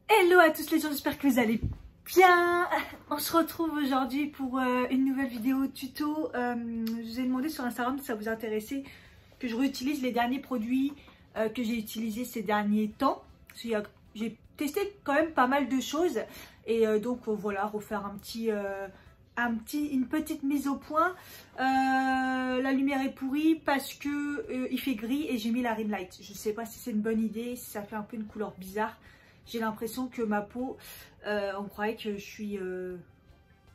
Hello à tous les gens, j'espère que vous allez bien. On se retrouve aujourd'hui pour une nouvelle vidéo tuto. Je vous ai demandé sur Instagram si ça vous intéressait que je réutilise les derniers produits que j'ai utilisés ces derniers temps. J'ai testé quand même pas mal de choses et donc voilà, refaire une petite mise au point. La lumière est pourrie parce que il fait gris et j'ai mis la ring light. Je sais pas si c'est une bonne idée, si ça fait un peu une couleur bizarre. J'ai l'impression que ma peau, on croirait que je suis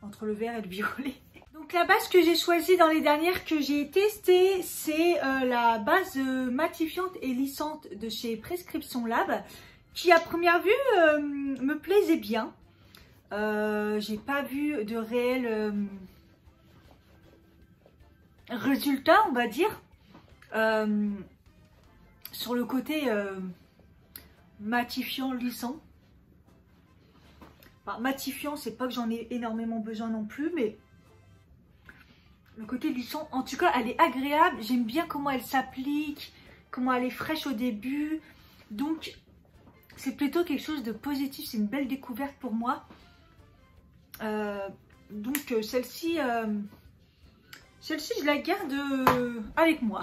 entre le vert et le violet. Donc la base que j'ai choisie dans les dernières que j'ai testées, c'est la base matifiante et lissante de chez Prescription Lab, qui à première vue me plaisait bien. J'ai pas vu de réel résultat, on va dire, sur le côté matifiant, lissant. Enfin, matifiant, c'est pas que j'en ai énormément besoin non plus, mais le côté lissant, en tout cas, elle est agréable. J'aime bien comment elle s'applique, comment elle est fraîche au début. Donc, c'est plutôt quelque chose de positif. C'est une belle découverte pour moi. Donc, celle-ci, je la garde avec moi.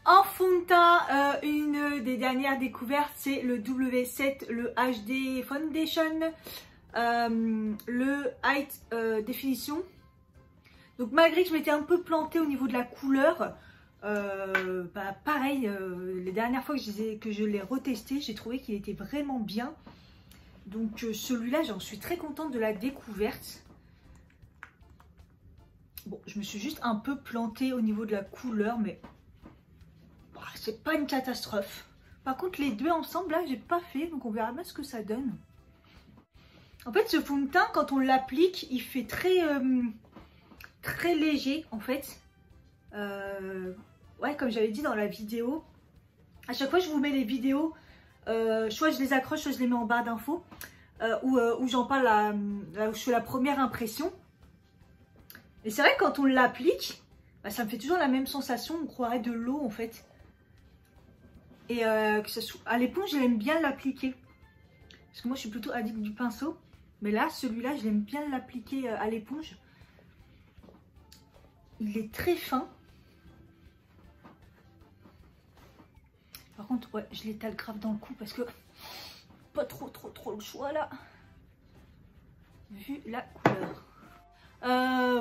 En fond de teint, une des dernières découvertes, c'est le W7, le HD Foundation, le Height Definition. Donc malgré que je m'étais un peu plantée au niveau de la couleur, pareil, les dernières fois que je l'ai retesté, j'ai trouvé qu'il était vraiment bien. Donc celui-là, j'en suis très contente de la découverte. Bon, je me suis juste un peu plantée au niveau de la couleur, mais c'est pas une catastrophe. Par contre, les deux ensemble, là, j'ai pas fait. Donc, on verra bien ce que ça donne. En fait, ce fond de teint, quand on l'applique, il fait très léger, en fait. Ouais, comme j'avais dit dans la vidéo. À chaque fois, je vous mets les vidéos. Soit je les accroche, soit je les mets en barre d'infos. Où j'en parle, où je fais la première impression. Et c'est vrai que quand on l'applique, ça me fait toujours la même sensation. On croirait de l'eau, en fait. Et à l'éponge, j'aime bien l'appliquer. Parce que moi, je suis plutôt addict du pinceau. Mais là, celui-là, je l'aime bien l'appliquer à l'éponge. Il est très fin. Par contre, ouais, je l'étale grave dans le cou parce que pas trop le choix là. Vu la couleur.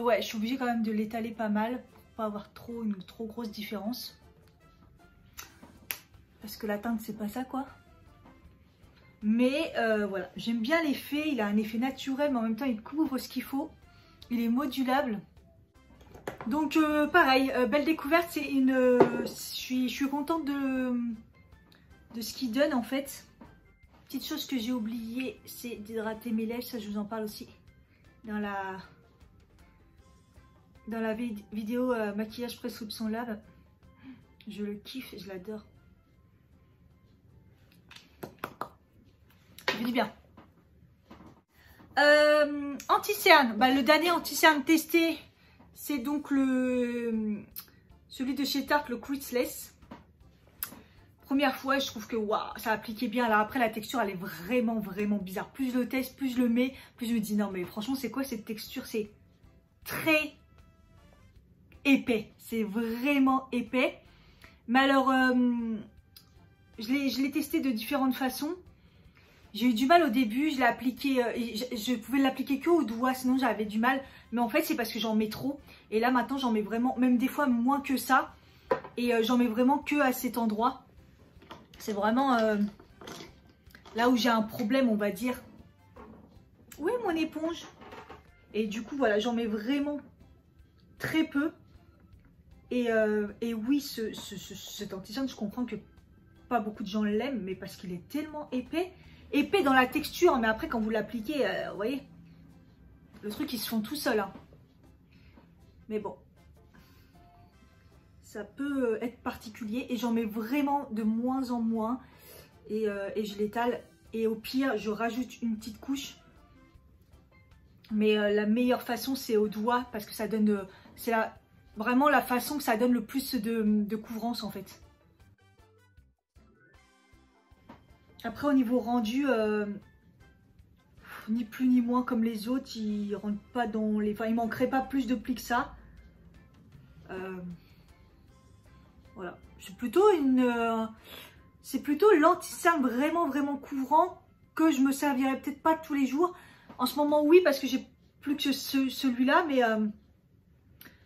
Ouais, je suis obligée quand même de l'étaler pas mal pour pas avoir une trop grosse différence. Parce que la teinte, c'est pas ça, quoi. Mais voilà, j'aime bien l'effet. Il a un effet naturel, mais en même temps, il couvre ce qu'il faut. Il est modulable. Donc, pareil, belle découverte. C'est une. Je suis contente de ce qu'il donne, en fait. Petite chose que j'ai oublié, c'est d'hydrater mes lèvres. Ça, je vous en parle aussi dans la vidéo maquillage Prescription Lab. Je le kiffe, je l'adore. Ça fait du bien. Anti-cerne. Le dernier anti-cerne testé, c'est donc celui de chez Tarte, le Creaseless. Première fois, je trouve que waouh, ça appliquait bien. Alors après, la texture, elle est vraiment bizarre. Plus je le teste, plus je le mets, plus je me dis non mais franchement, c'est quoi cette texture? C'est très épais. C'est vraiment épais. Mais alors, je l'ai testé de différentes façons. J'ai eu du mal au début, je l'ai appliqué, je pouvais l'appliquer que au doigt, sinon j'avais du mal. Mais en fait, c'est parce que j'en mets trop. Et là, maintenant, j'en mets vraiment, même des fois moins que ça. Et j'en mets vraiment que à cet endroit. C'est vraiment là où j'ai un problème, on va dire. Où est mon éponge? Et du coup, voilà, j'en mets vraiment très peu. Et oui, cet anti-cerne, je comprends que pas beaucoup de gens l'aiment, mais parce qu'il est tellement épais. Épais dans la texture, mais après quand vous l'appliquez, vous voyez, le truc il se fond tout seul. Hein. Mais bon, ça peut être particulier et j'en mets vraiment de moins en moins et je l'étale. Et au pire, je rajoute une petite couche. Mais la meilleure façon, c'est au doigt parce que ça donne, c'est vraiment la façon que ça donne le plus de couvrance en fait. Après au niveau rendu, ni plus ni moins comme les autres, ils rentrent pas dans les... Enfin, il manquerait pas plus de plis que ça. Voilà, c'est plutôt l'anti-cerne vraiment couvrant que je me servirais peut-être pas tous les jours. En ce moment oui, parce que j'ai plus que celui-là, mais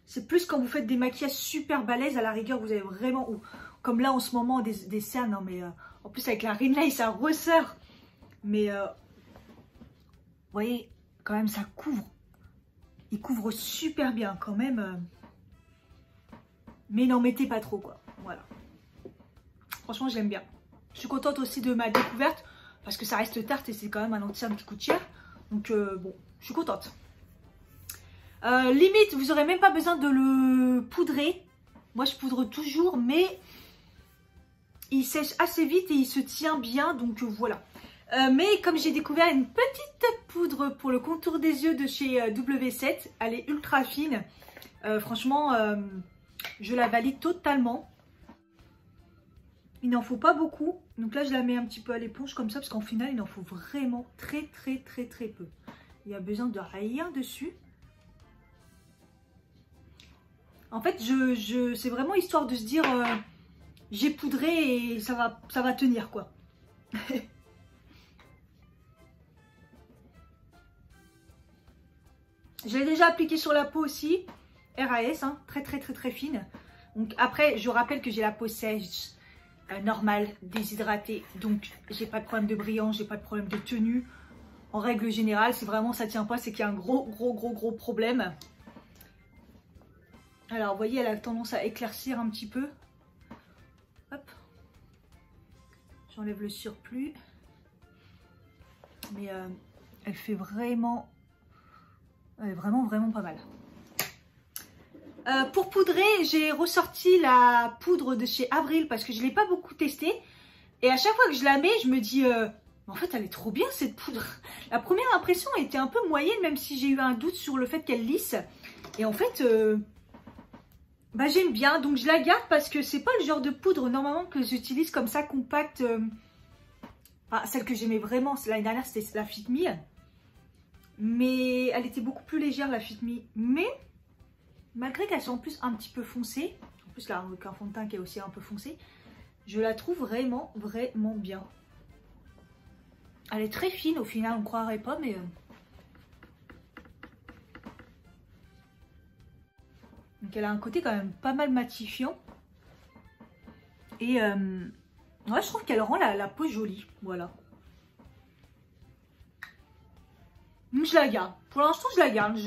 c'est plus quand vous faites des maquillages super balèzes, à la rigueur vous avez vraiment, comme là en ce moment des cernes, non mais en plus avec la Rinley ça ressort, mais vous voyez quand même ça couvre, il couvre super bien quand même, mais n'en mettez pas trop quoi, voilà. Franchement je l'aime bien, je suis contente aussi de ma découverte parce que ça reste tarte et c'est quand même un anti-cerne qui coûte cher, donc bon, je suis contente. Limite, vous n'aurez même pas besoin de le poudrer. Moi, je poudre toujours, mais il sèche assez vite et il se tient bien. Donc, voilà. Mais comme j'ai découvert une petite poudre pour le contour des yeux de chez W7, elle est ultra fine. Franchement, je la valide totalement. Il n'en faut pas beaucoup. Donc là, je la mets un petit peu à l'éponge comme ça, parce qu'en final, il en faut vraiment très peu. Il n'y a besoin de rien dessus. En fait, c'est vraiment histoire de se dire, j'ai poudré et ça va tenir quoi. Je l'ai déjà appliqué sur la peau aussi, RAS, hein, très fine. Donc après, je rappelle que j'ai la peau sèche, normale, déshydratée, donc j'ai pas de problème de brillant, j'ai pas de problème de tenue. En règle générale, si vraiment ça tient pas, c'est qu'il y a un gros problème. Alors, vous voyez, elle a tendance à éclaircir un petit peu. Hop. J'enlève le surplus. Mais elle fait vraiment... Elle est vraiment pas mal. Pour poudrer, j'ai ressorti la poudre de chez Avril parce que je ne l'ai pas beaucoup testée. Et à chaque fois que je la mets, je me dis... en fait, elle est trop bien cette poudre. La première impression était un peu moyenne, même si j'ai eu un doute sur le fait qu'elle lisse. Et en fait... bah, j'aime bien, donc je la garde parce que c'est pas le genre de poudre normalement que j'utilise comme ça, compacte. Enfin, celle que j'aimais vraiment, l'année dernière, c'était la Fit Me. Mais elle était beaucoup plus légère, la Fit Me. Mais, malgré qu'elle soit en plus un petit peu foncée, en plus là, avec un fond de teint qui est aussi un peu foncé, je la trouve vraiment bien. Elle est très fine, au final, on ne croirait pas, mais... Donc elle a un côté quand même pas mal matifiant. Et ouais, je trouve qu'elle rend la peau jolie. Voilà. Donc je la garde. Pour l'instant, je la garde.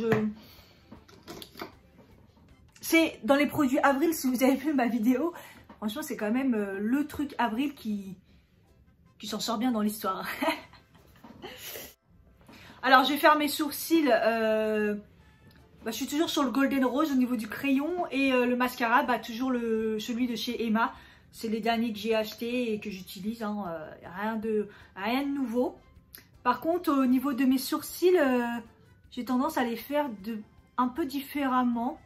C'est dans les produits Avril, si vous avez vu ma vidéo. Franchement, c'est quand même le truc Avril qui s'en sort bien dans l'histoire. Alors, je vais faire mes sourcils... Bah, je suis toujours sur le Golden Rose au niveau du crayon et le mascara, bah, toujours celui de chez Emma. C'est les derniers que j'ai achetés et que j'utilise, hein, rien de nouveau. Par contre, au niveau de mes sourcils, j'ai tendance à les faire un peu différemment.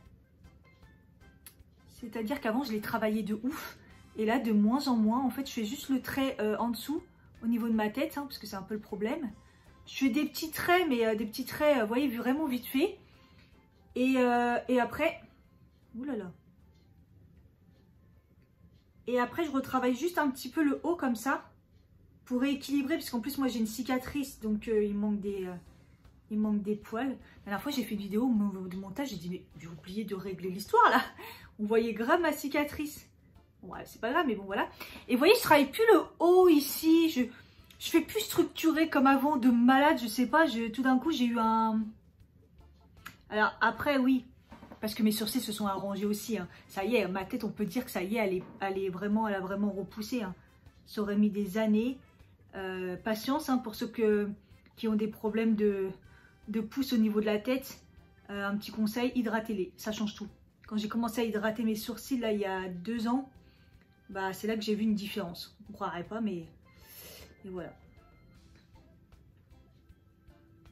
C'est-à-dire qu'avant, je les travaillais de ouf. Et là, de moins en moins, en fait, je fais juste le trait en dessous, au niveau de ma tête, hein, parce que c'est un peu le problème. Je fais des petits traits, mais des petits traits, vous voyez, vraiment vite fait. Et après, oulala. Et après, je retravaille juste un petit peu le haut comme ça pour rééquilibrer, parce qu'en plus, moi, j'ai une cicatrice, donc il manque des poils. La dernière fois, j'ai fait une vidéo de montage, j'ai dit, mais j'ai oublié de régler l'histoire là. On voyait grave ma cicatrice. Bon, ouais, c'est pas grave, mais bon, voilà. Et vous voyez, je travaille plus le haut ici. Je fais plus structuré comme avant, de malade, je sais pas. Tout d'un coup, j'ai eu un... Alors après, oui, parce que mes sourcils se sont arrangés aussi. Hein. Ça y est, ma tête, on peut dire que ça y est, elle a vraiment repoussé. Hein. Ça aurait mis des années. Patience, hein, pour ceux qui ont des problèmes de pouce au niveau de la tête. Un petit conseil, hydratez-les, ça change tout. Quand j'ai commencé à hydrater mes sourcils, là, il y a 2 ans, bah, c'est là que j'ai vu une différence. On ne croirait pas, mais et voilà.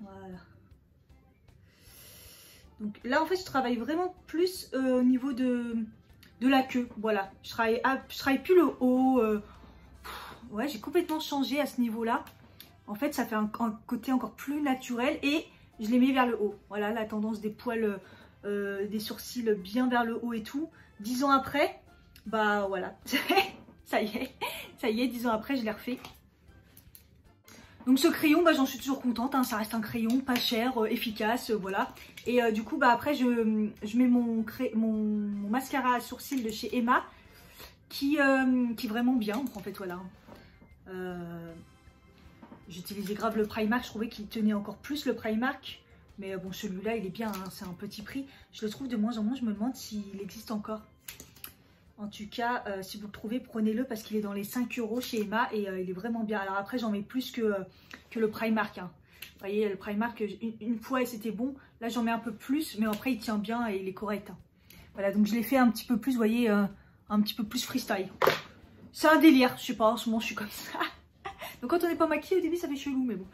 Voilà. Donc là, en fait, je travaille vraiment plus au niveau de la queue. Voilà, je travaille plus le haut. ouais, j'ai complètement changé à ce niveau-là. En fait, ça fait un côté encore plus naturel et je les mets vers le haut. Voilà, la tendance des poils, des sourcils bien vers le haut et tout. 10 ans après, bah voilà, ça y est, 10 ans après, je l'ai refait. Donc ce crayon, bah, j'en suis toujours contente, hein, ça reste un crayon pas cher, efficace, voilà. Et du coup, bah, après, je mets mon mascara à sourcils de chez Emma, qui est vraiment bien, en fait, voilà. J'utilisais grave le Primark, je trouvais qu'il tenait encore plus le Primark. Mais bon, celui-là, il est bien, hein, c'est un petit prix. Je le trouve de moins en moins, je me demande s'il existe encore. En tout cas, si vous le trouvez, prenez-le parce qu'il est dans les 5 € chez Emma et il est vraiment bien. Alors après, j'en mets plus que le Primark. Hein. Vous voyez, le Primark, une fois et c'était bon. Là, j'en mets un peu plus, mais après, il tient bien et il est correct. Hein. Voilà, donc je l'ai fait un petit peu plus, vous voyez, un petit peu plus freestyle. C'est un délire, je sais pas, en ce moment, je suis comme ça. Donc quand on n'est pas maquillé, au début, ça fait chelou, mais bon.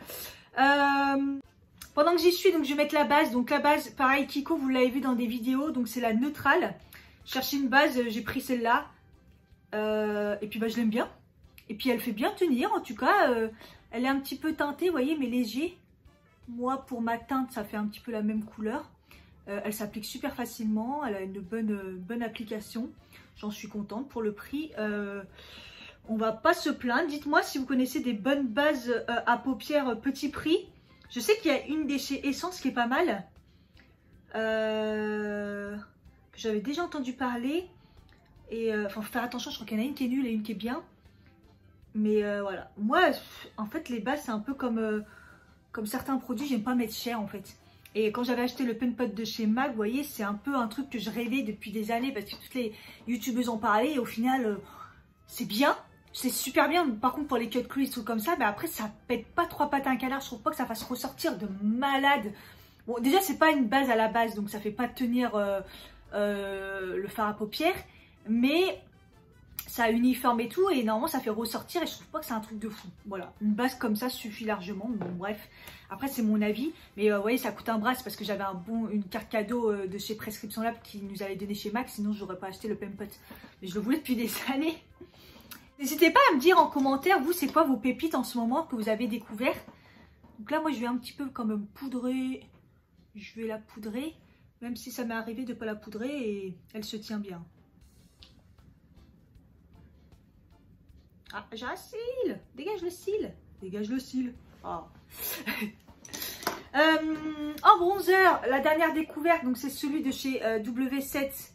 Pendant que j'y suis, donc je vais mettre la base. Donc la base, pareil, Kiko, vous l'avez vu dans des vidéos, donc c'est la neutrale. Chercher une base, j'ai pris celle-là. Et puis bah, je l'aime bien. Et puis elle fait bien tenir, en tout cas. Elle est un petit peu teintée, vous voyez, mais léger. Moi, pour ma teinte, ça fait un petit peu la même couleur. Elle s'applique super facilement. Elle a une bonne application. J'en suis contente pour le prix. On va pas se plaindre. Dites-moi si vous connaissez des bonnes bases à paupières petit prix. Je sais qu'il y a une des chez Essence qui est pas mal. Que j'avais déjà entendu parler. Et faut faire attention, je crois qu'il y en a une qui est nulle et une qui est bien. Mais voilà. Moi, en fait, les bases, c'est un peu comme certains produits, j'aime pas mettre cher en fait. Et quand j'avais acheté le pen pot de chez MAC, vous voyez, c'est un peu un truc que je rêvais depuis des années parce que toutes les youtubeuses en parlaient et au final, c'est bien. C'est super bien, par contre pour les cut crease, trucs comme ça, mais après ça pète pas 3 pattes à un canard, je trouve pas que ça fasse ressortir de malade. Bon déjà c'est pas une base à la base, donc ça fait pas tenir le fard à paupières, mais ça uniforme et tout, et normalement ça fait ressortir et je trouve pas que c'est un truc de fou. Voilà, une base comme ça suffit largement, bon bref, après c'est mon avis, mais vous voyez ça coûte un bras, c'est parce que j'avais une carte cadeau de chez Prescription Lab qui nous avait donné chez MAC, sinon j'aurais pas acheté le pen pot, mais je le voulais depuis des années. N'hésitez pas à me dire en commentaire, vous, c'est quoi vos pépites en ce moment que vous avez découvert. Donc là, moi, je vais un petit peu quand même poudrer. Je vais la poudrer, même si ça m'est arrivé de ne pas la poudrer et elle se tient bien. Ah, j'ai un cil. Dégage le cil. Dégage le cil. Oh. En bronzer, la dernière découverte, donc c'est celui de chez W7.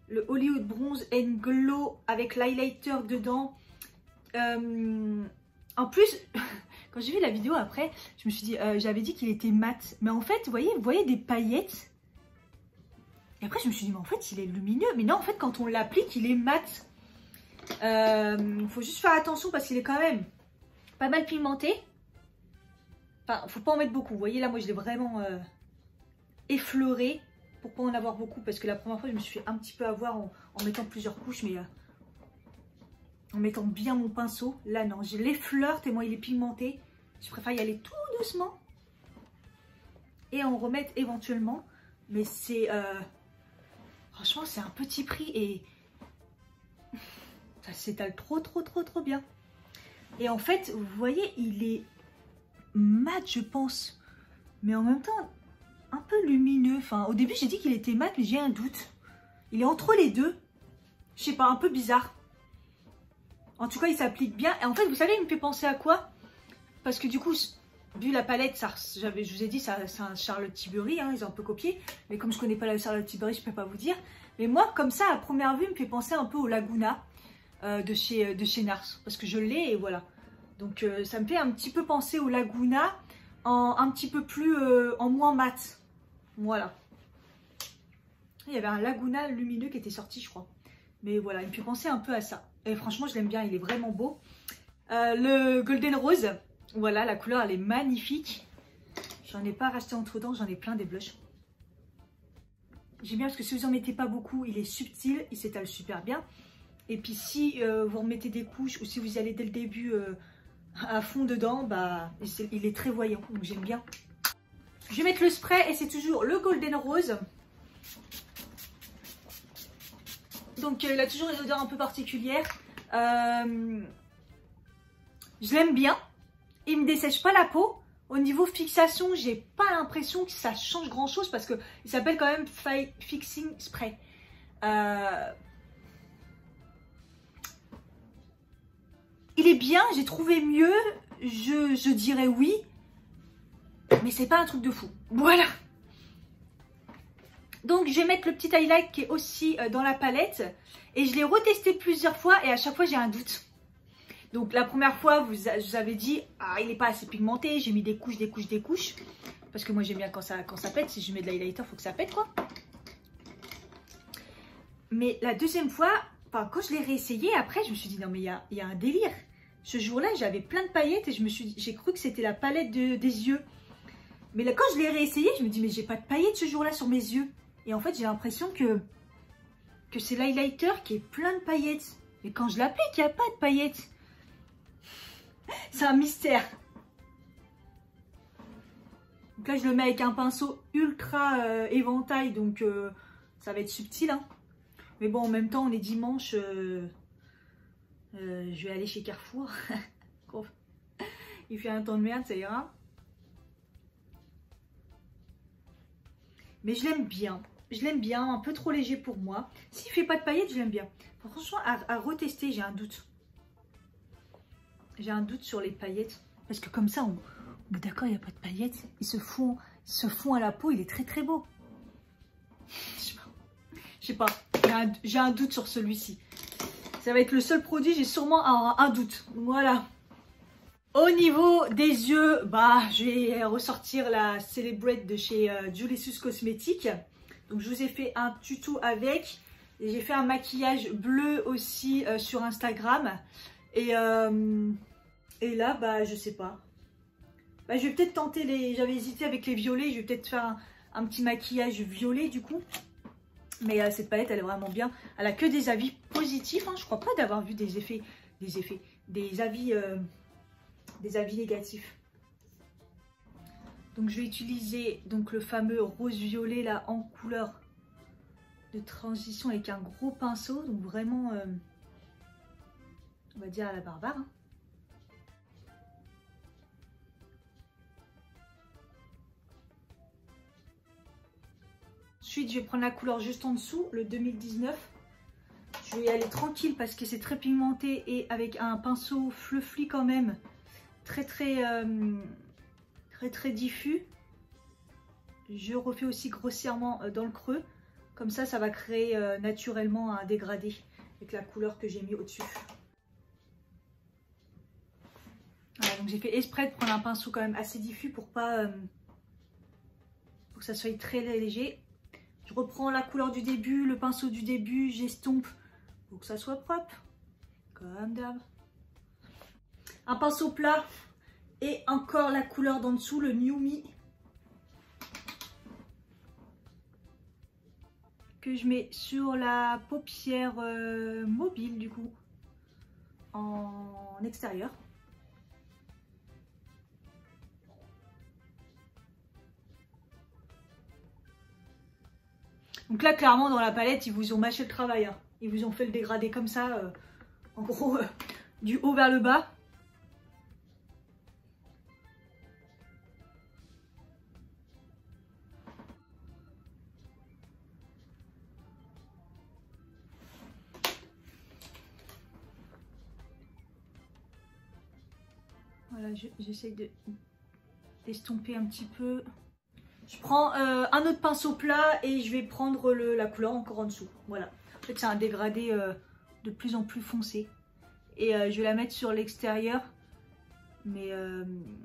Le Hollywood Bronze and Glow avec l'highlighter dedans. En plus, quand j'ai vu la vidéo après, je me suis dit, j'avais dit qu'il était mat. Mais en fait, vous voyez des paillettes. Et après, je me suis dit, mais en fait, il est lumineux. Mais non, en fait, quand on l'applique, il est mat. Il faut juste faire attention parce qu'il est quand même pas mal pigmenté. Enfin, faut pas en mettre beaucoup. Vous voyez, là, moi, je l'ai vraiment effleuré. Pour pas en avoir beaucoup, parce que la première fois je me suis fait un petit peu avoir en mettant plusieurs couches, mais en mettant bien mon pinceau. Là non, je l'effleure tellement il est pigmenté. Je préfère y aller tout doucement et en remettre éventuellement, mais c'est franchement c'est un petit prix et ça s'étale trop bien. Et en fait vous voyez il est mat je pense, mais en même temps un peu lumineux. Enfin, au début, j'ai dit qu'il était mat, mais j'ai un doute. Il est entre les deux. Je sais pas, un peu bizarre. En tout cas, il s'applique bien. Et en fait, vous savez, il me fait penser à quoi? Parce que du coup, vu la palette, je vous ai dit, c'est un Charlotte Tilbury. Hein, ils ont un peu copié. Mais comme je connais pas la Charlotte Tilbury, je peux pas vous dire. Mais moi, comme ça, à première vue, il me fait penser un peu au Laguna de chez NARS. Parce que je l'ai et voilà. Donc, ça me fait un petit peu penser au Laguna. Un petit peu plus, en moins mat. Voilà. Il y avait un Laguna lumineux qui était sorti, je crois. Mais voilà, il me fait penser un peu à ça. Et franchement, je l'aime bien, il est vraiment beau. Le Golden Rose, voilà, la couleur, elle est magnifique. J'en ai pas racheté entre temps, j'en ai plein des blushs. J'aime bien parce que si vous en mettez pas beaucoup, il est subtil, il s'étale super bien. Et puis si vous remettez des couches ou si vous y allez dès le début à fond dedans, bah, il est très voyant, donc j'aime bien. Je vais mettre le spray et c'est toujours le Golden Rose. Donc il a toujours une odeur un peu particulière. Je l'aime bien. Il me dessèche pas la peau. Au niveau fixation, j'ai pas l'impression que ça change grand chose parce que il s'appelle quand même Fixing Spray. Il est bien, j'ai trouvé mieux. Je dirais oui. Mais c'est pas un truc de fou. Voilà. Donc, je vais mettre le petit highlight qui est aussi dans la palette. Et je l'ai retesté plusieurs fois et à chaque fois, j'ai un doute. Donc, la première fois, je vous avais dit, ah, il n'est pas assez pigmenté. J'ai mis des couches, des couches, des couches. Parce que moi, j'aime bien quand ça pète. Si je mets de l'highlighter, il faut que ça pète, quoi. Mais la deuxième fois, enfin, quand je l'ai réessayé, après, je me suis dit, non, mais il y a un délire. Ce jour-là, j'avais plein de paillettes et j'ai cru que c'était la palette des yeux. Mais là, quand je l'ai réessayé, je me dis, mais j'ai pas de paillettes ce jour-là sur mes yeux. Et en fait, j'ai l'impression que c'est l'highlighter qui est plein de paillettes. Mais quand je l'applique, il n'y a pas de paillettes. C'est un mystère. Donc là, je le mets avec un pinceau ultra éventail. Donc, ça va être subtil. Hein. Mais bon, en même temps, on est dimanche. Je vais aller chez Carrefour. Il fait un temps de merde, ça ira. Mais je l'aime bien. Je l'aime bien, un peu trop léger pour moi. S'il fait pas de paillettes, je l'aime bien. Franchement, à retester, j'ai un doute. J'ai un doute sur les paillettes. Parce que comme ça, on est d'accord, il n'y a pas de paillettes. Il se fond à la peau, il est très très beau. Je sais pas, j'ai un doute sur celui-ci. Ça va être le seul produit, j'ai sûrement un doute. Voilà. Au niveau des yeux, bah, je vais ressortir la Celebrate de chez Julius Cosmetics. Donc, je vous ai fait un tuto avec. Et j'ai fait un maquillage bleu aussi sur Instagram. Et là, bah, je sais pas. Bah, je vais peut-être tenter les... J'avais hésité avec les violets. Je vais peut-être faire un petit maquillage violet du coup. Mais cette palette, elle est vraiment bien. Elle a que des avis positifs. Hein. Je crois pas d'avoir vu des avis négatifs. Donc je vais utiliser donc le fameux rose violet là en couleur de transition avec un gros pinceau. Donc vraiment, on va dire à la barbare. Hein. Ensuite, je vais prendre la couleur juste en dessous, le 2019. Je vais y aller tranquille parce que c'est très pigmenté et avec un pinceau fluffy quand même. Très diffus. Je refais aussi grossièrement dans le creux. Comme ça, ça va créer naturellement un dégradé avec la couleur que j'ai mis au-dessus. Voilà, donc j'ai fait exprès de prendre un pinceau quand même assez diffus pour pas pour que ça soit très léger. Je reprends la couleur du début, le pinceau du début, j'estompe pour que ça soit propre, comme d'hab. Un pinceau plat et encore la couleur d'en dessous, le New Me. Que je mets sur la paupière mobile du coup, en extérieur. Donc là, clairement, dans la palette, ils vous ont mâché le travail. Hein. Ils vous ont fait le dégradé comme ça, en gros, du haut vers le bas. Voilà, j'essaie d'estomper un petit peu. Je prends un autre pinceau plat et je vais prendre la couleur encore en dessous. Voilà. En fait, c'est un dégradé de plus en plus foncé. Et je vais la mettre sur l'extérieur. Mais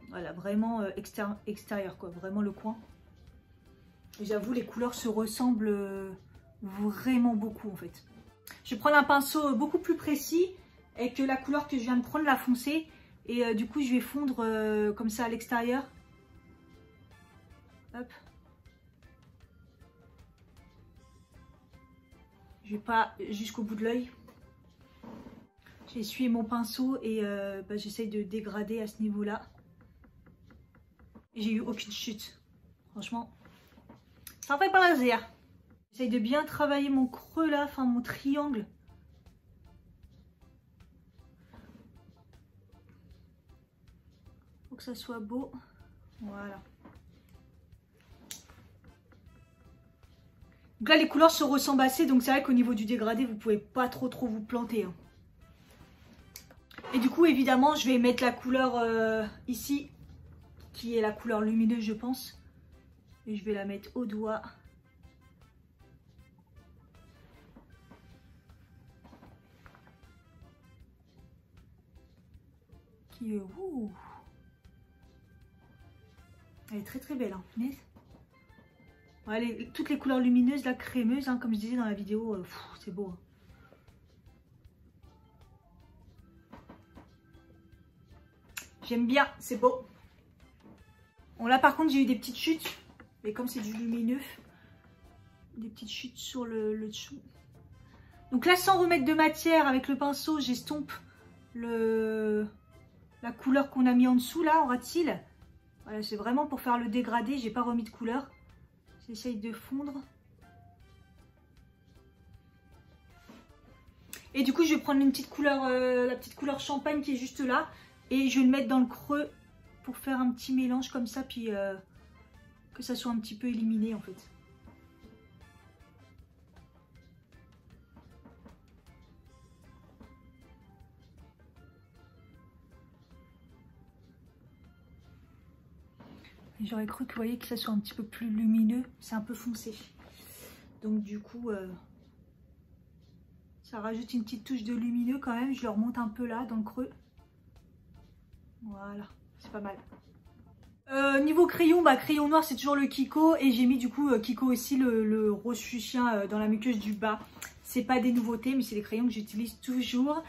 voilà, vraiment extérieur, quoi. Vraiment le coin. J'avoue, les couleurs se ressemblent vraiment beaucoup, en fait. Je vais prendre un pinceau beaucoup plus précis avec la couleur que je viens de prendre, la foncée. Et du coup, je vais fondre comme ça à l'extérieur. Hop. Je vais pas jusqu'au bout de l'œil. J'ai essuyé mon pinceau et bah, j'essaye de dégrader à ce niveau-là. J'ai eu aucune chute. Franchement, ça fait plaisir. J'essaye de bien travailler mon creux là, enfin mon triangle. que ça soit beau. Voilà. Donc là les couleurs se ressemblent assez, donc c'est vrai qu'au niveau du dégradé vous pouvez pas trop vous planter. Hein. Et du coup évidemment je vais mettre la couleur ici, qui est la couleur lumineuse je pense. Et je vais la mettre au doigt. Qui est... Ouh. Elle est très belle. Hein. Mais... Ouais, toutes les couleurs lumineuses, la crémeuse, hein, comme je disais dans la vidéo, c'est beau. Hein. J'aime bien, c'est beau. Bon là par contre j'ai eu des petites chutes. Mais comme c'est du lumineux, des petites chutes sur le dessous. Donc là, sans remettre de matière, avec le pinceau, j'estompe la couleur qu'on a mis en dessous, là, en ras de cils. Voilà, c'est vraiment pour faire le dégradé, j'ai pas remis de couleur. J'essaye de fondre. Et du coup, je vais prendre une petite couleur, la petite couleur champagne qui est juste là. Et je vais le mettre dans le creux pour faire un petit mélange comme ça, puis... que ça soit un petit peu éliminé en fait. J'aurais cru que vous voyez que ça soit un petit peu plus lumineux, c'est un peu foncé. Donc du coup, ça rajoute une petite touche de lumineux quand même. Je le remonte un peu là dans le creux. Voilà, c'est pas mal. Niveau crayon, crayon noir c'est toujours le Kiko et j'ai mis du coup Kiko aussi le rose fuchsia dans la muqueuse du bas. C'est pas des nouveautés mais c'est des crayons que j'utilise toujours.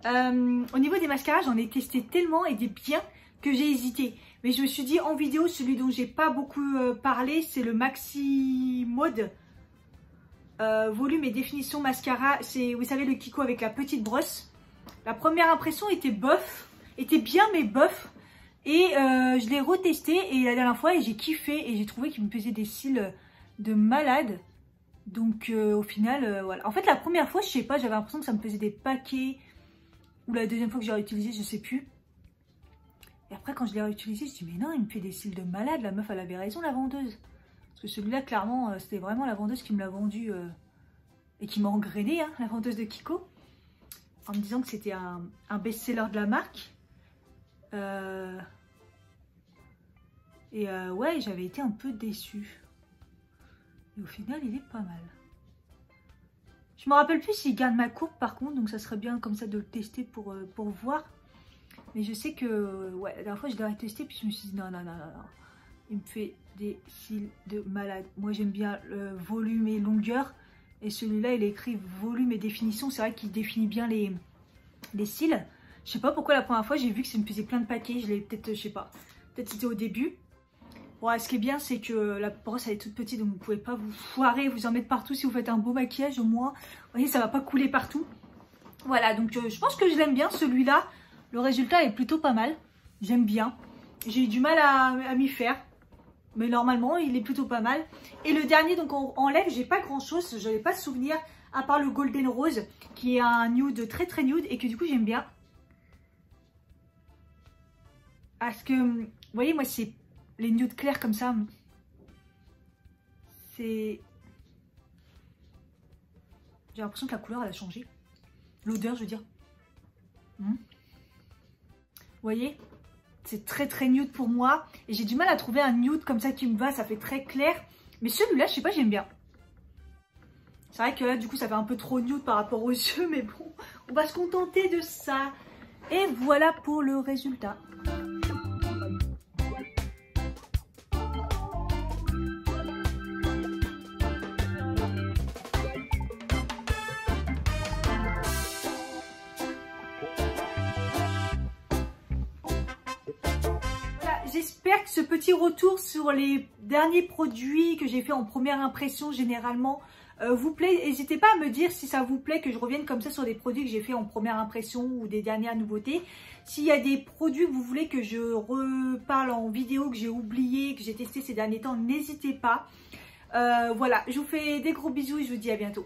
Au niveau des mascaras j'en ai testé tellement et des biens que j'ai hésité. Mais je me suis dit en vidéo celui dont j'ai pas beaucoup parlé c'est le Maxi Mode volume et définition mascara. C'est vous savez le Kiko avec la petite brosse. La première impression était bof, était bien mais bof. Et je l'ai retesté et la dernière fois j'ai kiffé et j'ai trouvé qu'il me faisait des cils de malade. Donc au final voilà. En fait la première fois je sais pas, j'avais l'impression que ça me faisait des paquets. Ou la deuxième fois que j'ai réutilisé je sais plus. Et après quand je l'ai réutilisé je me suis dit mais non il me fait des cils de malade. La meuf elle avait raison la vendeuse. Parce que celui-là clairement c'était vraiment la vendeuse qui me l'a vendu. Et qui m'a engrainé hein, la vendeuse de Kiko. En me disant que c'était un best-seller de la marque. Ouais, j'avais été un peu déçue. Et au final, il est pas mal. Je me rappelle plus s'il garde ma courbe par contre, donc ça serait bien comme ça de le tester pour voir. Mais je sais que, ouais, la dernière fois je l'avais testé, puis je me suis dit non. Il me fait des cils de malade. Moi j'aime bien le volume et longueur. Et celui-là, il est écrit volume et définition. C'est vrai qu'il définit bien les cils. Je sais pas pourquoi la première fois j'ai vu que ça me faisait plein de paquets. Je l'ai peut-être, je sais pas, peut-être c'était au début. Bon, ce qui est bien c'est que la brosse elle est toute petite donc vous pouvez pas vous foirer, vous en mettre partout si vous faites un beau maquillage au moins. Vous voyez ça va pas couler partout. Voilà donc je pense que je l'aime bien celui-là. Le résultat est plutôt pas mal. J'aime bien. J'ai eu du mal à m'y faire. Mais normalement il est plutôt pas mal. Et le dernier donc en lèvres j'ai pas grand chose. Je n'avais pas de souvenir à part le Golden Rose qui est un nude très nude et que du coup j'aime bien. Parce que, vous voyez, moi, c'est les nudes clairs comme ça. C'est... J'ai l'impression que la couleur, elle a changé. L'odeur, je veux dire. Vous voyez, c'est très nude pour moi. Et j'ai du mal à trouver un nude comme ça qui me va. Ça fait très clair. Mais celui-là, je sais pas, j'aime bien. C'est vrai que là, du coup, ça fait un peu trop nude par rapport aux yeux. Mais bon, on va se contenter de ça. Et voilà pour le résultat. J'espère que ce petit retour sur les derniers produits que j'ai fait en première impression généralement vous plaît. N'hésitez pas à me dire si ça vous plaît que je revienne comme ça sur des produits que j'ai fait en première impression ou des dernières nouveautés. S'il y a des produits que vous voulez que je reparle en vidéo, que j'ai oublié, que j'ai testé ces derniers temps, n'hésitez pas. Voilà, je vous fais des gros bisous et je vous dis à bientôt.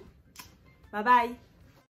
Bye bye.